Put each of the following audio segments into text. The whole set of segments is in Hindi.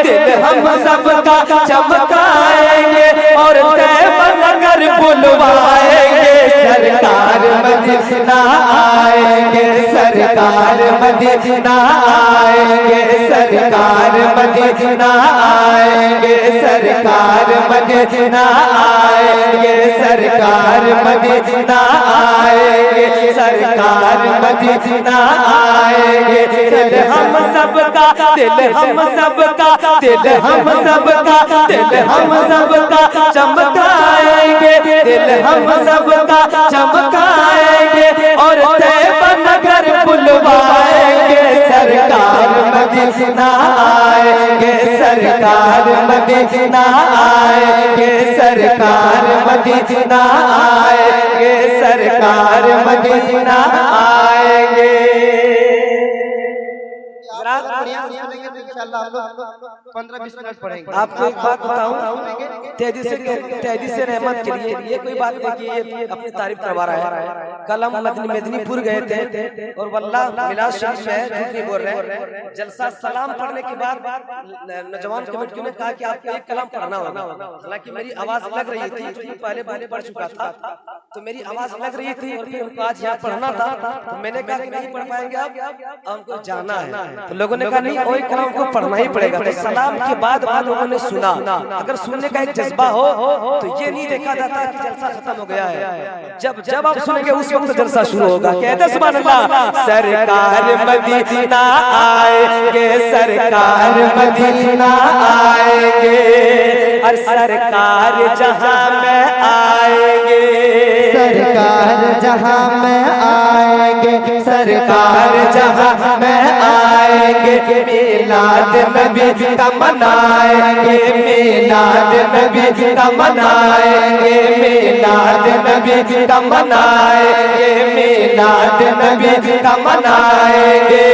दिल हम सबका चमकाएंगे और तैबा नगर बुलवाएंगे। सरकार मदीना आएंगे, सरकार मदीना आएंगे, सरकार मदीना आएंगे, सरकार मदीना आएंगे, सरकार मदीना आएंगे, सरकार मदीना आएंगे। दिल हम सबका, दिल हम सबका, दिल हम सबका, दिल हम सबका चमकाएंगे, दिल हम सबका चमकाएंगे और तैबा नगर बुलवाएंगे। सरकार मदीना आएंगे, सरकार मदीना आएंगे, सरकार मदीना आएंगे, सरकार मदीना आएंगे। आपको एक बात बताऊं, तेजी से रहमत के लिए ये कोई बात नहीं कि ये अपनी तारीफ करवा रहा है। कल हम मेदिनीपुर गए थे और वल्लाह मिलाद शरीफ में झूठ नहीं बोल रहे हैं। जलसा सलाम पढ़ने के बाद नौजवान कमेटी ने कहा कि आपको एक कलाम पढ़ना होगा। हालांकि मेरी आवाज लग रही थी, पहले पढ़ चुका था तो मेरी आवाज लग रही थी और फिर उनको आज यहाँ पढ़ना था तो मैंने कहा कि नहीं पढ़ पाएंगे आप, हमको जाना है। तो लोगों ने कहा नहीं वही कलाम को पढ़ना ही पड़ेगा। तो सलाम के बाद लोगों ने सुना। अगर सुनने का एक जज्बा हो तो ये नहीं देखा जाता कि जलसा खत्म हो गया है। जब आप सुनेंगे उस वक्त जलसा शुरू होगा। कहते सुभान अल्लाह। सरकार मदीना आएंगे, सरकार मदीना आएंगे और सरकार जहां में आएंगे, सरकार जहां में आएंगे, सरकार जहां में आएंगे। मिलाद नबी का मनाएंगे, मिलाद नबी का मनाएंगे, मिलाद नबी का मनाएंगे, मिलाद नबी का मनाएंगे।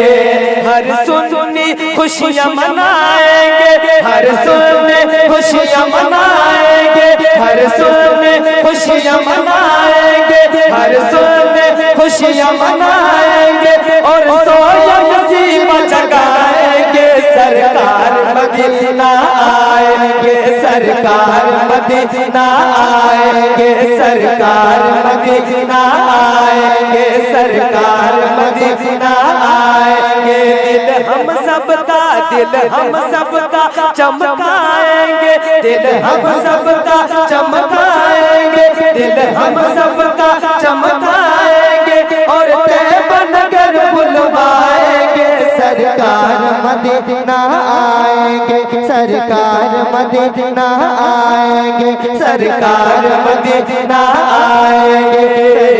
हर सुन्नी खुशियां मनाएंगे, हर सुन्नी खुशियां मनाएंगे, हर सुन्नी खुशियां मनाएंगे, हर सुन्नी खुशियां मनाएंगे और सोया नसीबा जगाएंगे। सरकार मदीना आएंगे, सरकार मदीना आएंगे, सरकार मदीना आएंगे, सरकार मदीना आएंगे। दिल हम सबका, दिल हम सबका चमकाएंगे, दिल हम सबका चमकाएंगे, दिल हम सबका चमकाएंगे और तैबा नगर बुलवाएंगे। सरकार मदीना आएंगे, सरकार मदीना आएंगे, सरकार मदीना आएंगे,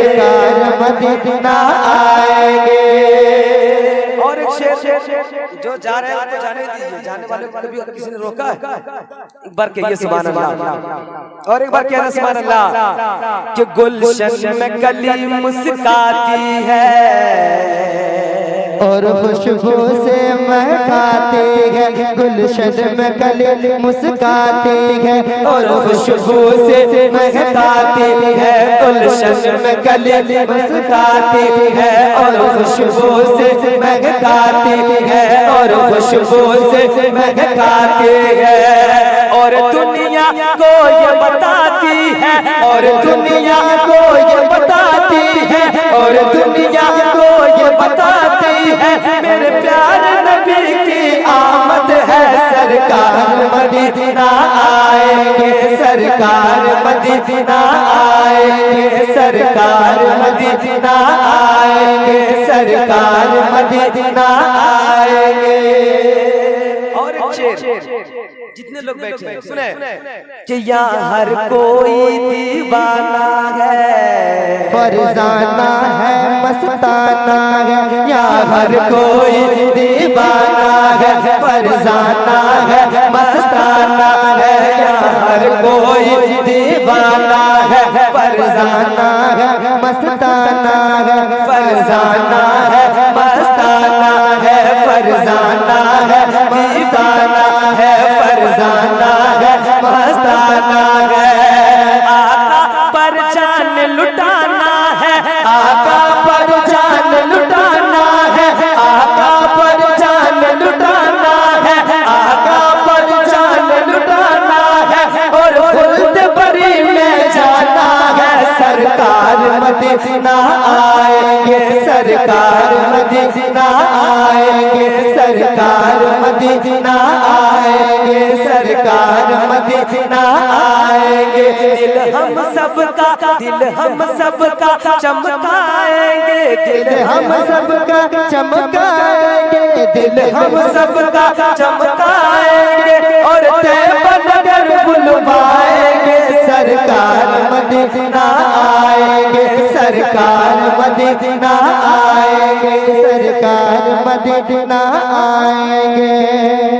सरकार मदीना आएंगे। और एक शेर जो जा रहे हैं उनको जाने दीजिए, जाने वाले को कभी किसी ने रोका है? एक बार कहिए सुभान अल्लाह, और एक बार कहना सुभान अल्लाह। कि गुलशन में कली मुस्काती है और खुशबू से महकाती है, गुलशन में कली मुस्काती है और खुशबू से महकाती है, गुलशन में कली मुस्काती है और खुशबू से महकाती है और खुशबू से महकाती है। और दुनिया को ये बताती है, और दुनिया को ये बताती है, और दुनिया को ये बताती है मेरे प्यारे नबी की आमद है। सरकार मदीना आएंगे, सरकार मदीना आएंगे, सरकार मदीना आएंगे, सरकार मदीना आएंगे। और एक शेर जितने लोग बैठे हैं सुने कि यहाँ हर कोई दीवाना है, फरजाना है, मस्ताना है, यहाँ हर कोई दीवाना है, फरजाना है, मस्ताना है। यहाँ हर कोई दीवाना है, फरजाना है, मस्ताना है, फरजाना है, मस्ताना है, फरजाना है, दीवाना है, फरजाना है, मस्ताना है। आका पर जान लुटाना है, आका पर जान लुटाना है, आका पर जान लुटाना है, आका पर मदीना आएंगे, सरकार मदीना आएंगे, सरकार मदीना आएंगे। दिल हम सबका चमकाएंगे, दिल हम सबका चमकाएंगे, दिल हम सबका चमकाएंगे और तैयबा नगर बुलवाएंगे। सरकार मदीना आएंगे, सरकार मदीना आएंगे, सरकार मदीना आएंगे।